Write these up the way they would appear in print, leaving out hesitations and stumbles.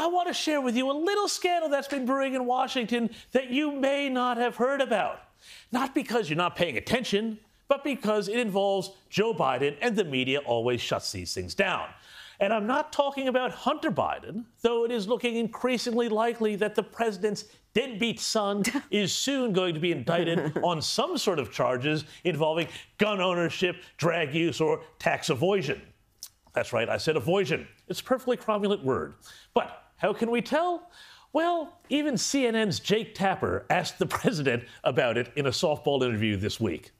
I want to share with you a little scandal that's been brewing in Washington that you may not have heard about. Not because you're not paying attention, but because it involves Joe Biden, and the media always shuts these things down. And I'm not talking about Hunter Biden, though it is looking increasingly likely that the president's deadbeat son is soon going to be indicted on some sort of charges involving gun ownership, drag use, or tax evasion. That's right, I said avoision. It's a perfectly cromulent word. But how can we tell? Well, even CNN's Jake Tapper asked the president about it in a softball interview this week.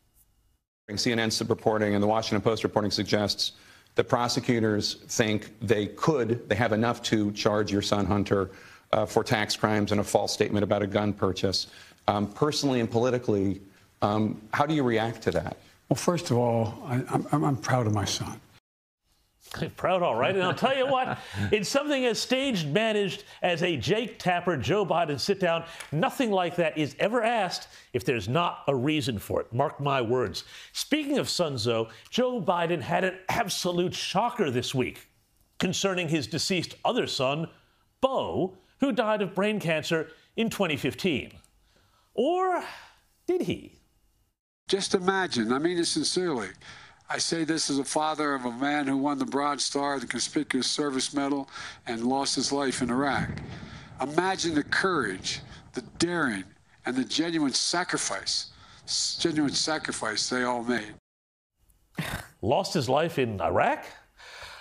CNN's reporting and the Washington Post reporting suggests that prosecutors think they have enough to charge your son Hunter for tax crimes and a false statement about a gun purchase. Personally and politically, how do you react to that? Well, first of all, I'm proud of my son. Proud, all right. And I'll tell you what, in something as staged managed as a Jake Tapper, Joe Biden sit-down, nothing like that is ever asked if there's not a reason for it. Mark my words. Speaking of sons, though, Joe Biden had an absolute shocker this week concerning his deceased other son, Beau, who died of brain cancer in 2015. Or did he? Just imagine, I mean it sincerely. I say this as a father of a man who won the Bronze Star, the Conspicuous Service Medal, and lost his life in Iraq. Imagine the courage, the daring, and the genuine sacrifice they all made. Lost his life in Iraq?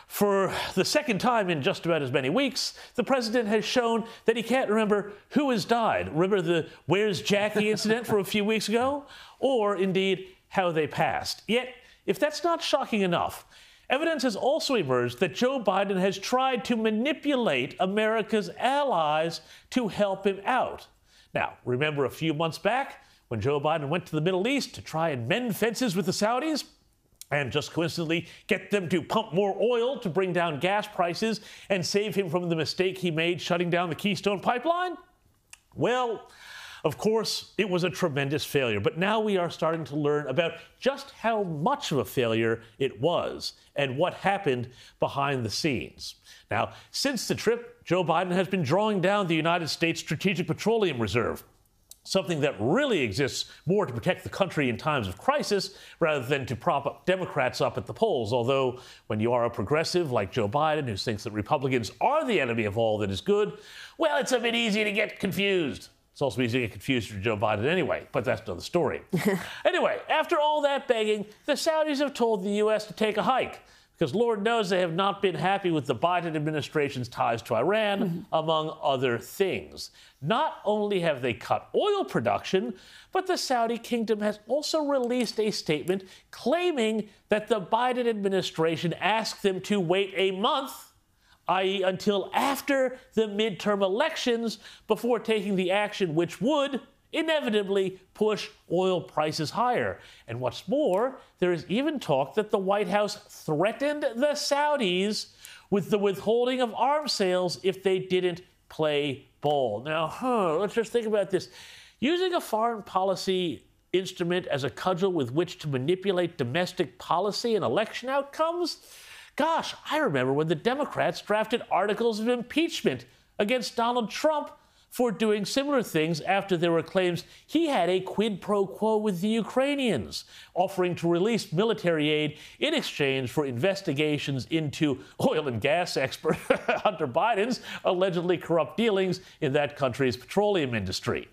For the second time in just about as many weeks, the president has shown that he can't remember who has died. Remember the Where's Jackie incident from a few weeks ago? Or, indeed, how they passed. Yet, if that's not shocking enough, evidence has also emerged that Joe Biden has tried to manipulate America's allies to help him out. Now, remember a few months back when Joe Biden went to the Middle East to try and mend fences with the Saudis and just coincidentally get them to pump more oil to bring down gas prices and save him from the mistake he made shutting down the Keystone Pipeline? Well, of course, it was a tremendous failure, but now we are starting to learn about just how much of a failure it was and what happened behind the scenes. Now, since the trip, Joe Biden has been drawing down the United States Strategic Petroleum Reserve, something that really exists more to protect the country in times of crisis rather than to prop up Democrats up at the polls. Although, when you are a progressive like Joe Biden, who thinks that Republicans are the enemy of all that is good, well, it's a bit easy to get confused. It's also easy to get confused for Joe Biden anyway, but that's another story. Anyway, after all that begging, the Saudis have told the U.S. to take a hike, because Lord knows they have not been happy with the Biden administration's ties to Iran, among other things. Not only have they cut oil production, but the Saudi kingdom has also released a statement claiming that the Biden administration asked them to wait a month, i.e. until after the midterm elections, before taking the action which would inevitably push oil prices higher. And what's more, there is even talk that the White House threatened the Saudis with the withholding of arms sales if they didn't play ball. Now, let's just think about this. Using a foreign policy instrument as a cudgel with which to manipulate domestic policy and election outcomes? Gosh, I remember when the Democrats drafted articles of impeachment against Donald Trump for doing similar things after there were claims he had a quid pro quo with the Ukrainians, offering to release military aid in exchange for investigations into oil and gas expert Hunter Biden's allegedly corrupt dealings in that country's petroleum industry.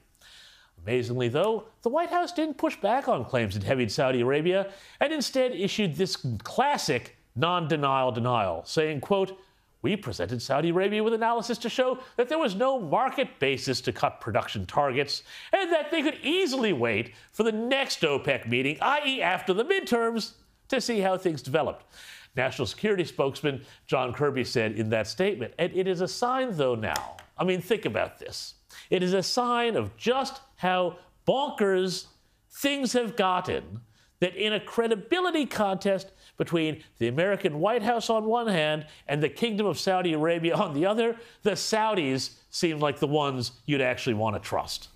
Amazingly, though, the White House didn't push back on claims it heavied Saudi Arabia and instead issued this classic non-denial denial, saying, quote, "We presented Saudi Arabia with analysis to show that there was no market basis to cut production targets and that they could easily wait for the next OPEC meeting, i.e. after the midterms, to see how things developed." National Security spokesman John Kirby said in that statement. And it is a sign, though, now. I mean, think about this. It is a sign of just how bonkers things have gotten that in a credibility contest between the American White House on one hand and the Kingdom of Saudi Arabia on the other, the Saudis seem like the ones you'd actually want to trust.